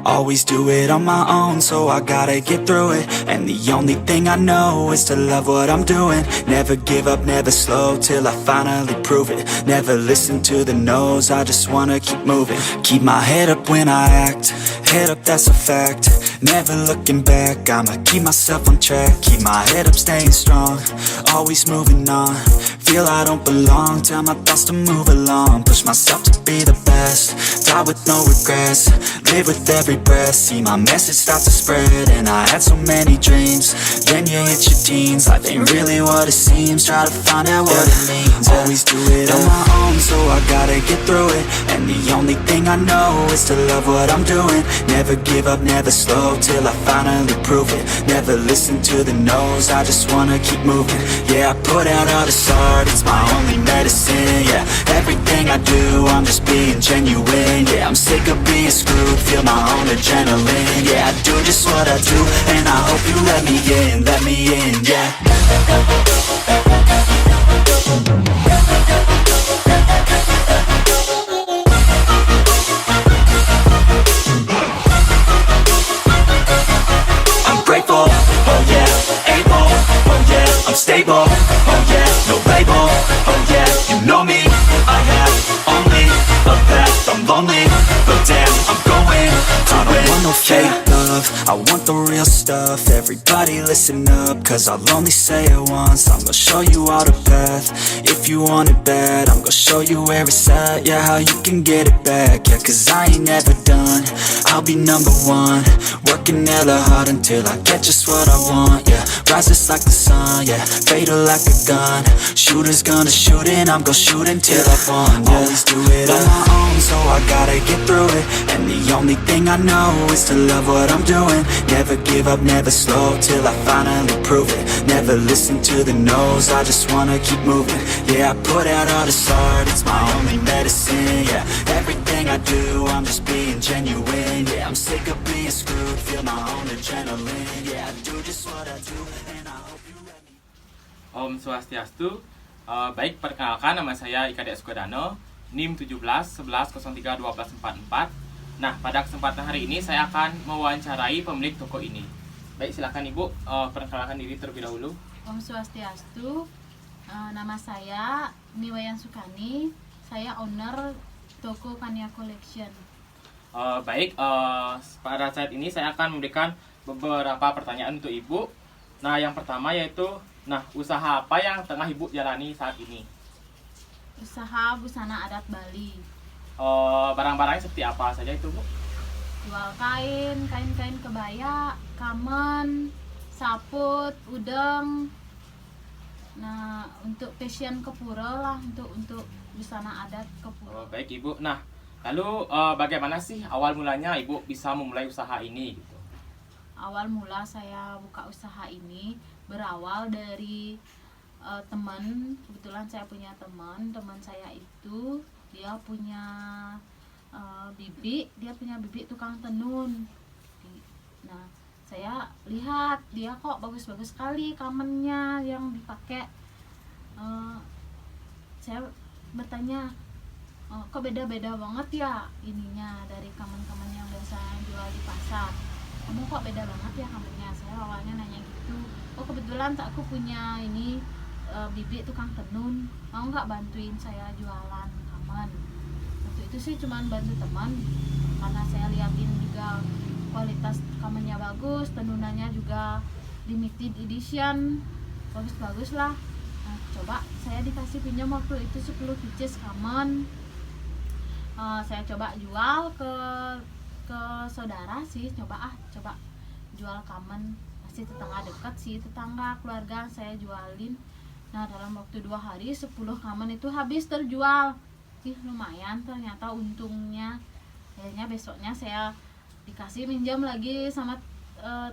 Always do it on my own, so I gotta get through it. And the only thing I know is to love what I'm doing. Never give up, never slow, till I finally prove it. Never listen to the no's, I just wanna keep moving. Keep my head up when I act, head up, that's a fact. Never looking back, I'ma keep myself on track. Keep my head up, staying strong, always moving on. Feel I don't belong, tell my thoughts to move along. Push myself to be the best, die with no regrets. Live with every breath, see my message start to spread. And I had so many dreams, then you hit your teens. Life ain't really what it seems, try to find out what it means. Always do it on my own, so I gotta get through it. And the only thing I know is to love what I'm doing. Never give up, never slow, till I finally prove it. Never listen to the no's, I just wanna keep moving. Yeah, I put out all this art, it's my only medicine. Yeah, everything I do, I'm just being genuine. Yeah, I'm sick of being screwed, feel my own adrenaline. Yeah, I do just what I do, and I hope you let me in, yeah. I'm grateful, oh yeah, able, oh yeah, I'm stable, oh yeah, no label, oh yeah, you know me, I have only a path, I'm lonely, but damn, I'm going to win. I don't want no fake love, I want the real stuff. Everybody listen up, cause I'll only say it once. I'm gonna show you all the path, if you want it bad. I'm gonna show you where it's at, yeah, how you can get it back. Yeah, cause I ain't never done, I'll be number one. Working hella hard until I get just what I want, yeah. Rises like the sun, yeah, fatal like a gun. Shooter's gonna shoot and I'm gonna shoot until I won, yeah. Always do it on my own, so I gotta get through it. And the only thing I know is to love what I'm doing. Never give up, never slow, till I finally prove it. Never listen to the no's, I just wanna keep moving. Yeah, I put out all this art, it's my only medicine. Yeah, everything I do, I'm just being genuine. Yeah, I'm sick of being screwed, feel my own adrenaline. Yeah, I do just what I do, and I hope you let me. Om Swastiastu. Baik, perkenalkan, nama saya Ika Eskodano, NIM 17 11 03 12 44. Nah, pada kesempatan hari ini saya akan mewawancarai pemilik toko ini. Baik, silakan Ibu, perkenalkan diri terlebih dahulu. Om Swastiastu, nama saya Niwayan Sukani, saya owner toko Kania Collection. Baik, pada saat ini saya akan memberikan beberapa pertanyaan untuk Ibu. Nah, yang pertama yaitu, usaha apa yang tengah Ibu jalani saat ini? Usaha busana adat Bali. Barang-barangnya seperti apa saja itu, Bu? Jual kain kebaya, kamen, saput, udeng. Nah, untuk fashion Kepura lah, untuk busana adat Kepura. Baik, Ibu. Nah, lalu bagaimana sih awal mulanya Ibu bisa memulai usaha ini gitu? Awal mula saya buka usaha ini berawal dari teman. Kebetulan saya punya teman saya itu dia punya bibi tukang tenun. Nah, saya lihat dia kok bagus-bagus sekali kamennya yang dipakai. Saya bertanya, kok beda-beda banget ya ininya dari kamen-kamen yang biasa jual di pasar. Kamu kok beda banget ya kamennya? Saya awalnya nanya gitu. Oh, kebetulan aku punya ini bibi tukang tenun, mau nggak bantuin saya jualan kamen? Waktu itu sih cuman bantu teman, karena saya liatin juga kualitas kamennya bagus, tenunannya juga limited edition, bagus-bagus lah. Nah, coba saya dikasih pinjam waktu itu 10 pieces kamen. Saya coba jual ke saudara sih, coba jual kamen, masih tetangga dekat sih, tetangga keluarga saya jualin. Nah, dalam waktu 2 hari 10 kamen itu habis terjual. Lumayan ternyata untungnya. Akhirnya besoknya saya dikasih minjam lagi sama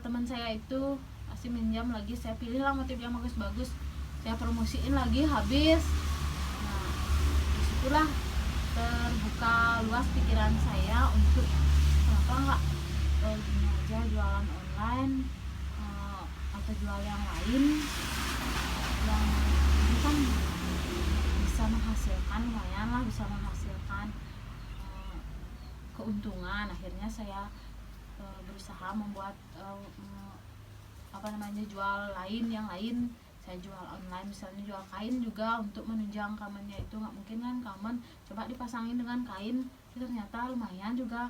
teman saya itu, kasih minjam lagi. Saya pilih lah motif yang bagus-bagus, saya promosiin lagi, habis. Nah, disitulah terbuka luas pikiran saya untuk kenapa nggak gini aja, jualan online atau jual yang lain yang ini kan bisa menghasilkan, lumayan lah bisa menghasilkan keuntungan. Akhirnya saya berusaha membuat jual yang lain. Saya jual online, misalnya jual kain juga untuk menunjang kamennya itu. Nggak mungkin kan kamen coba dipasangin dengan kain, ternyata lumayan juga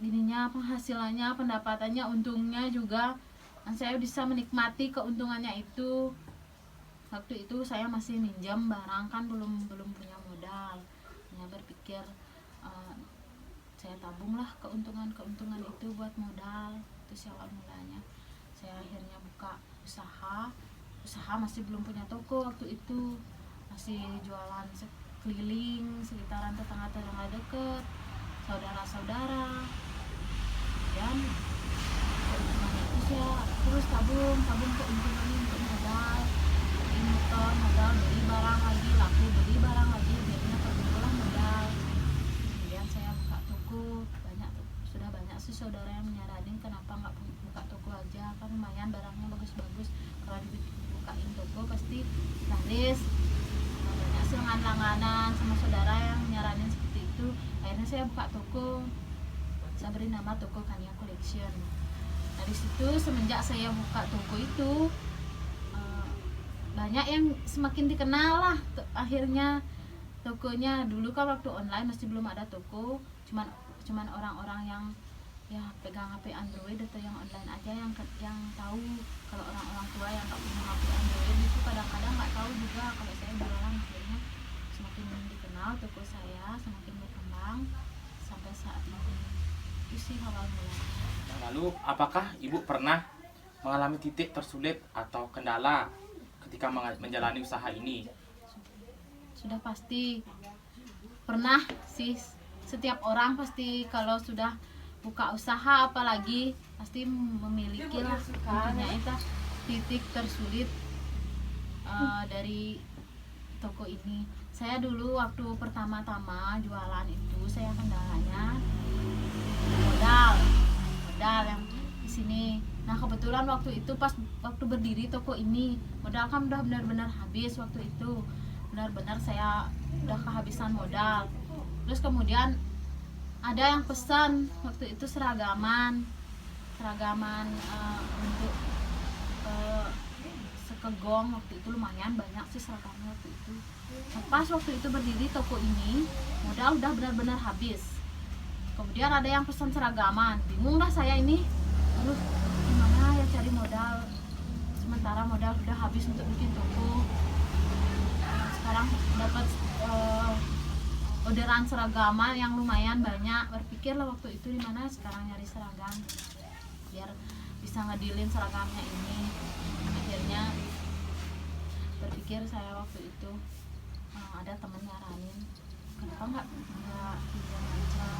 ininya, penghasilannya, pendapatannya, untungnya juga. Dan saya bisa menikmati keuntungannya itu. Waktu itu saya masih minjam barang kan, belum punya modal. Hanya berpikir saya tabunglah keuntungan itu buat modal. Itu sih awal mulanya. Saya akhirnya buka usaha masih belum punya toko waktu itu, masih jualan keliling sekitaran tetangga deket, saudara-saudara. Dan keuntungannya itu saya terus tabung keuntungannya untuk modal beli barang lagi, laku beli barang lagi, akhirnya terkumpullah modal. Kemudian saya buka toko, sudah banyak sih saudara yang menyaranin kenapa nggak buka toko aja, kan lumayan barangnya bagus-bagus, kalau dibukain toko pasti laris. Banyak sih langganan sama saudara yang nyaranin seperti itu. Akhirnya saya buka toko, saya beri nama toko Kania Collection. Dari situ semenjak saya buka toko itu banyak yang semakin dikenal lah. Akhirnya tokonya, dulu kan waktu online masih belum ada toko, cuman orang-orang yang ya pegang HP Android atau yang online aja yang tahu. Kalau orang-orang tua yang nggak punya HP Android itu kadang-kadang nggak tahu juga kalau saya jualan. Akhirnya semakin dikenal toko saya, semakin berkembang sampai saat ini. Itu sih awal mulanya. Lalu apakah Ibu pernah mengalami titik tersulit atau kendala ketika menjalani usaha ini? Sudah pasti pernah sih. Setiap orang pasti kalau sudah buka usaha apalagi pasti memiliki lah tentunya itu titik tersulit dari toko ini. Saya dulu waktu pertama-tama jualan itu, saya kendalanya modal yang di sini. Nah kebetulan waktu itu pas waktu berdiri toko ini modal kan udah benar-benar habis. Waktu itu benar-benar saya udah kehabisan modal. Terus kemudian ada yang pesan waktu itu seragaman untuk sekegong. Waktu itu lumayan banyak sih seragamnya waktu itu. Pas waktu itu berdiri toko ini modal udah benar-benar habis. Kemudian ada yang pesan seragaman, bingung lah saya ini, aduh gimana ya cari modal, sementara modal udah habis untuk bikin toko. Sekarang dapat orderan seragaman yang lumayan banyak, berpikirlah waktu itu dimana sekarang nyari seragam biar bisa ngedilin seragamnya ini. Akhirnya berpikir saya waktu itu, ada temen nyaranin kenapa nggak pinjam aja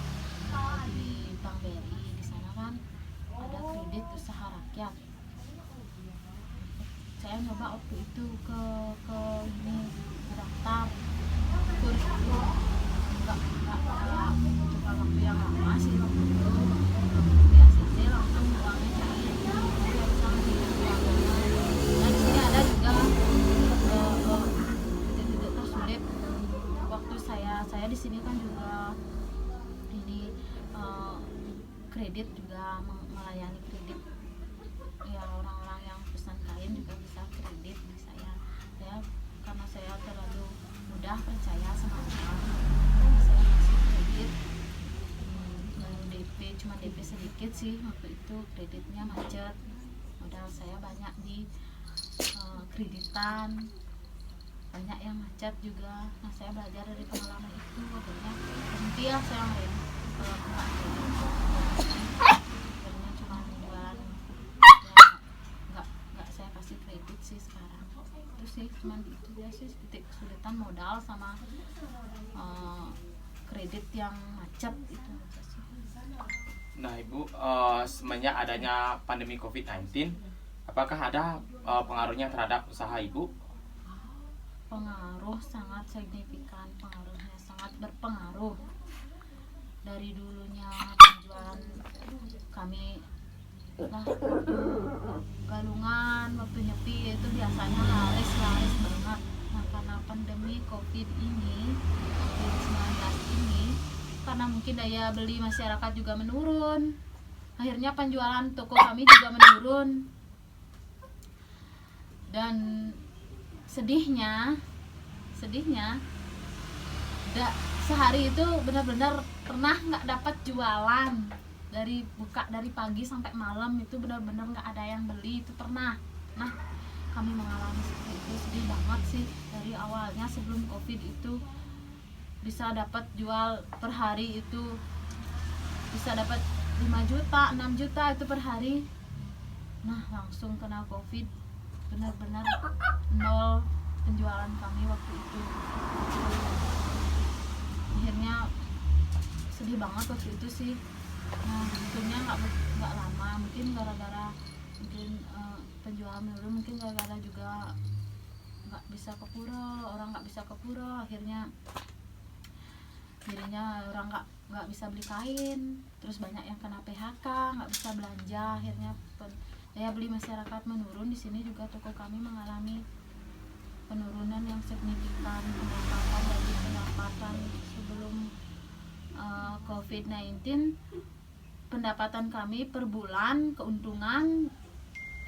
di Bank BRI, di sana kan ada kredit usaha rakyat. Saya nyoba waktu itu ke ini daftar kurs itu nggak membutuhkan waktu yang lama sih. Waktu itu di ACC langsung uangnya cair, saya bisa menghidupkan. Dan di sini ada juga titik tersulit waktu saya di sini kan juga ini kredit juga, melayani kredit ya, orang-orang yang pesan kain juga bisa kredit di saya karena saya terlalu mudah percaya sama orang, saya kasih kredit DP, cuma DP sedikit sih waktu itu, kreditnya macet, modal saya banyak di kreditan, banyak yang macet juga. Nah saya belajar dari pengalaman itu, akhirnya berhenti ya saya kalau nggak akhirnya cuma jualan ya, nggak saya kasih kredit sih sekarang. Itu sih cuma itu ya sih, titik kesulitan modal sama kredit yang macet itu aja sih. Nah Ibu, semenjak adanya pandemi COVID-19, apakah ada pengaruhnya terhadap usaha Ibu? Pengaruh sangat signifikan, pengaruhnya sangat berpengaruh. Dari dulunya penjualan kami lah galungan waktu nyepi itu biasanya laris banget. Nah karena pandemi COVID ini, COVID-19 ini, karena mungkin daya beli masyarakat juga menurun, Akhirnya penjualan toko kami juga menurun. Dan sedihnya sehari itu benar-benar pernah nggak dapat jualan, dari buka dari pagi sampai malam itu benar-benar nggak ada yang beli. Itu pernah kami mengalami seperti itu. Sedih banget sih. Dari awalnya sebelum COVID itu bisa dapat jual per hari itu bisa dapat 5 juta 6 juta itu per hari. Nah langsung kena COVID, benar-benar nol penjualan kami waktu itu. Akhirnya sedih banget waktu itu sih. Nah untungnya nggak lama, mungkin gara-gara penjualan menurun, mungkin gara-gara juga nggak bisa ke pura, orang nggak bisa ke pura, akhirnya jadinya orang nggak bisa beli kain, terus banyak yang kena PHK, nggak bisa belanja. Akhirnya daya beli masyarakat menurun. Di sini juga toko kami mengalami penurunan yang signifikan. Pendapatan sebelum COVID-19, pendapatan kami per bulan keuntungan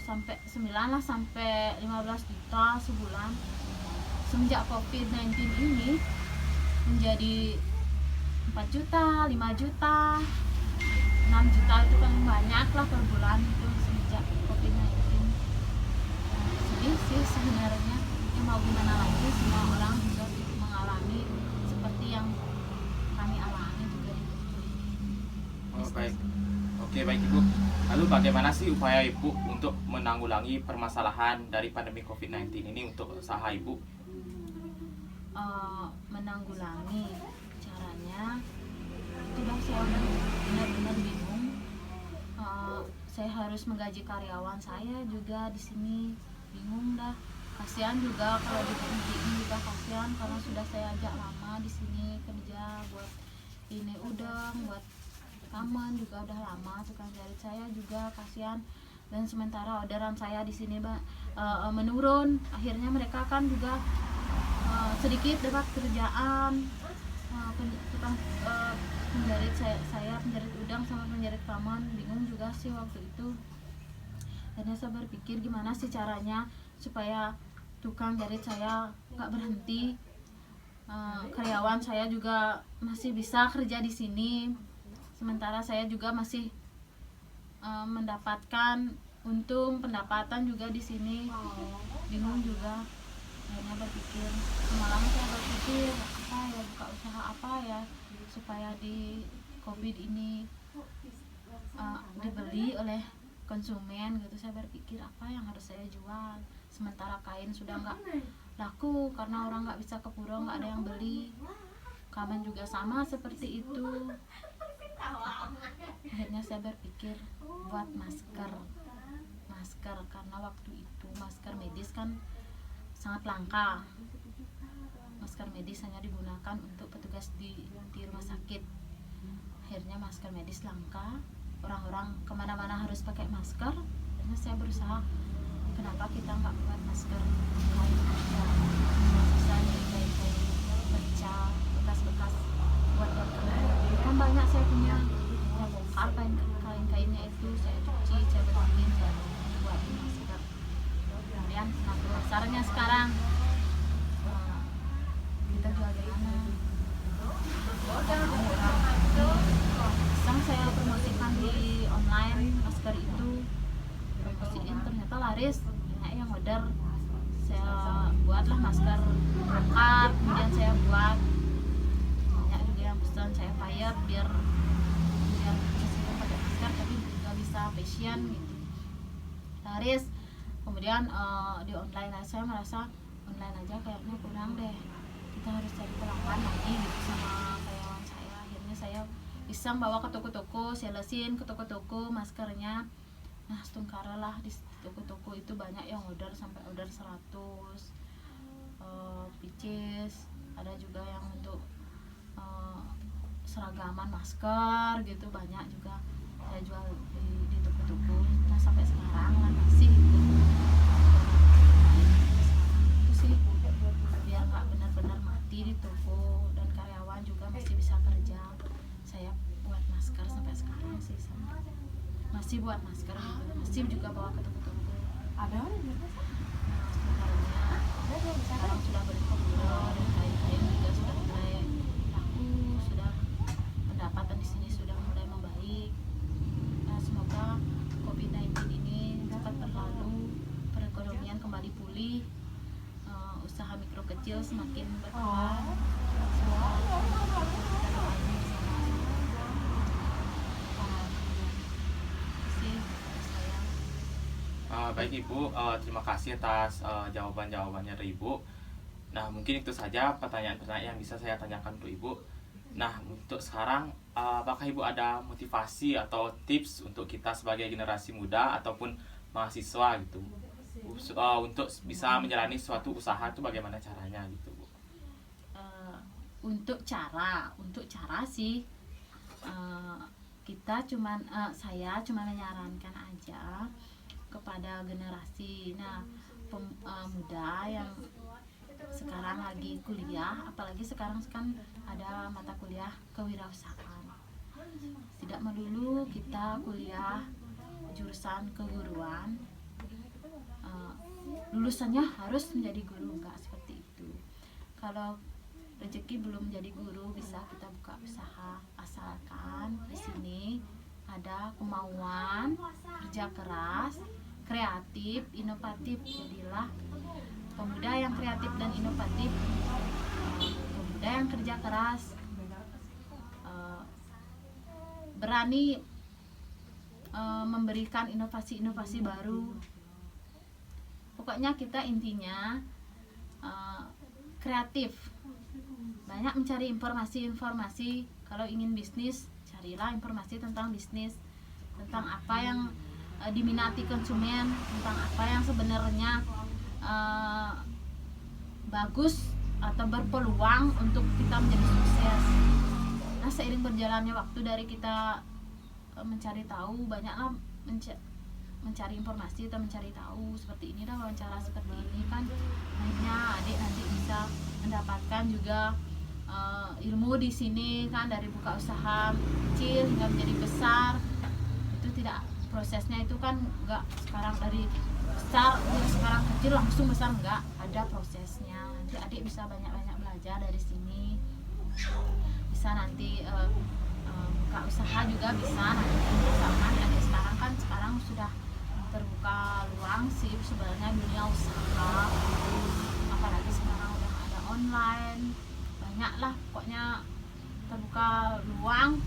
sampai 15 juta sebulan. Semenjak COVID-19 ini menjadi 4 juta, 5 juta, 6 juta, itu kan banyak lah per bulan itu semenjak COVID-19. Sedih sih sebenarnya, ya mau gimana lagi, semua orang juga mengalami seperti yang kami alami juga di toko ini. Oh, baik. Oke, baik Ibu. Lalu bagaimana sih upaya Ibu untuk menanggulangi permasalahan dari pandemi COVID-19 ini untuk usaha Ibu? Menanggulangi caranya itu dah saya benar-benar bingung. Saya harus menggaji karyawan saya juga di sini, bingung dah. Kasihan juga kalau diberhentiin juga kasihan, karena sudah saya ajak lama di sini kerja buat ini udang, buat rekaman juga udah lama. Tukang jahit saya juga kasihan, dan sementara orderan saya di sini menurun. Akhirnya mereka kan juga sedikit dapat kerjaan. Tukang penjahit saya penjahit udang sama penjahit rekaman, bingung juga sih waktu itu. Akhirnya saya berpikir gimana sih caranya supaya tukang jahit saya nggak berhenti, karyawan saya juga masih bisa kerja di sini, sementara saya juga masih mendapatkan untung pendapatan juga di sini. Bingung juga. Akhirnya berpikir, semalam saya berpikir buka usaha apa ya supaya di COVID ini dibeli oleh konsumen gitu. Saya berpikir apa yang harus saya jual, sementara kain sudah nggak laku karena orang nggak bisa ke pura, nggak ada yang beli. Kamen juga sama seperti itu. Akhirnya saya berpikir buat masker, karena waktu itu masker medis kan sangat langka. Masker medis hanya digunakan untuk petugas di rumah sakit. Akhirnya masker medis langka, orang-orang kemana-mana harus pakai masker. Akhirnya saya berusaha, kenapa kita nggak buat masker kain aja, bisa dari kain pecah, bekas-bekas buat dokter. Kan banyak saya punya, saya bongkar kain-kainnya itu, saya cuci, saya bersihin, saya buat masker. Kemudian pasarnya sekarang kita jual di mana? Sekarang saya promosikan di online masker itu, promosiin ternyata laris, banyak yang order. Saya buatlah masker brokat, kemudian saya buat, banyak juga yang pesan saya payet biar meskipun pakai masker tapi juga bisa fashion gitu, laris. Kemudian di online saya merasa online aja kayaknya kurang deh, kita harus cari pelanggan lagi gitu sama karyawan saya. Akhirnya saya iseng bawa ke toko-toko, salesin ke toko-toko maskernya. Nah setungkara lah di toko-toko itu banyak yang order, sampai order 100 pieces. Ada juga yang untuk seragaman masker gitu, banyak juga saya jual di toko-toko. Nah sampai sekarang lah masih gitu. Itu sih biar nggak benar-benar mati di toko, dan karyawan juga masih bisa kerja. Saya buat masker sampai sekarang sih sama. informasi juga bawa ke toko-toko. Ada orang di mana? Sekarangnya sekarang sudah berkembang, kain-kain juga sudah mulai laku, sudah pendapatan di sini sudah mulai membaik. Nah, semoga COVID-19 ini dapat berlalu, perekonomian kembali pulih, usaha mikro kecil semakin berkembang. Semoga kita doain bersama. Terima kasih saya. Baik Ibu, terima kasih atas jawaban-jawabannya dari Ibu. Nah, mungkin itu saja pertanyaan-pertanyaan yang bisa saya tanyakan untuk Ibu. Nah, untuk sekarang, apakah Ibu ada motivasi atau tips untuk kita sebagai generasi muda ataupun mahasiswa gitu, untuk bisa menjalani suatu usaha itu bagaimana caranya gitu, Bu? Untuk cara sih, saya cuma menyarankan aja kepada generasi muda yang sekarang lagi kuliah, apalagi sekarang kan ada mata kuliah kewirausahaan. Tidak melulu kita kuliah jurusan keguruan, lulusannya harus menjadi guru, enggak seperti itu. Kalau rezeki belum jadi guru, bisa kita buka usaha, asalkan di sini ada kemauan, kerja keras, kreatif, inovatif. Jadilah pemuda yang kreatif dan inovatif, pemuda yang kerja keras, berani memberikan inovasi-inovasi baru. Pokoknya kita intinya kreatif, banyak mencari informasi-informasi. Kalau ingin bisnis, carilah informasi tentang bisnis, tentang apa yang diminati konsumen, tentang apa yang sebenarnya bagus atau berpeluang untuk kita menjadi sukses. Nah, seiring berjalannya waktu dari kita mencari tahu, banyaklah mencari informasi atau mencari tahu seperti ini, dah wawancara seperti ini kan akhirnya adik nanti bisa mendapatkan juga ilmu di sini kan, dari buka usaha kecil hingga menjadi besar. Itu tidak, prosesnya itu kan enggak sekarang dari besar sekarang kecil langsung besar, enggak, ada prosesnya. Nanti adik bisa banyak-banyak belajar dari sini, bisa nanti buka usaha juga bisa nanti sama adik. Sekarang sudah terbuka luang sih sebenarnya dunia usaha, apalagi sekarang udah ada online, banyaklah pokoknya terbuka luang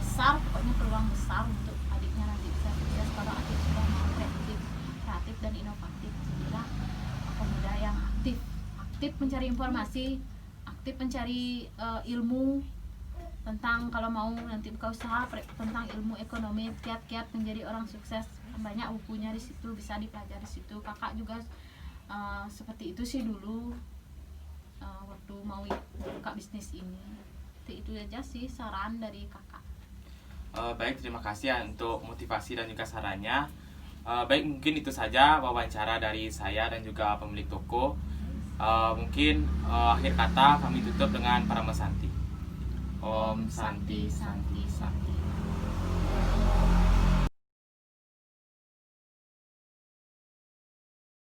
besar, pokoknya peluang besar untuk adiknya nanti bisa sukses kalau adik sudah mau kreatif dan inovatif. Jadilah pemuda yang aktif mencari informasi, aktif mencari ilmu tentang kalau mau nanti buka usaha, tentang ilmu ekonomi, kiat-kiat menjadi orang sukses. Banyak bukunya di situ, bisa dipelajari di situ. Kakak juga seperti itu sih dulu waktu mau buka bisnis ini. Itu aja sih saran dari kakak. Baik, terima kasih ya untuk motivasi dan juga sarannya. Baik, mungkin itu saja wawancara dari saya dan juga pemilik toko. Mungkin akhir kata kami tutup dengan Parama Santi. Om Santi Santi Santi.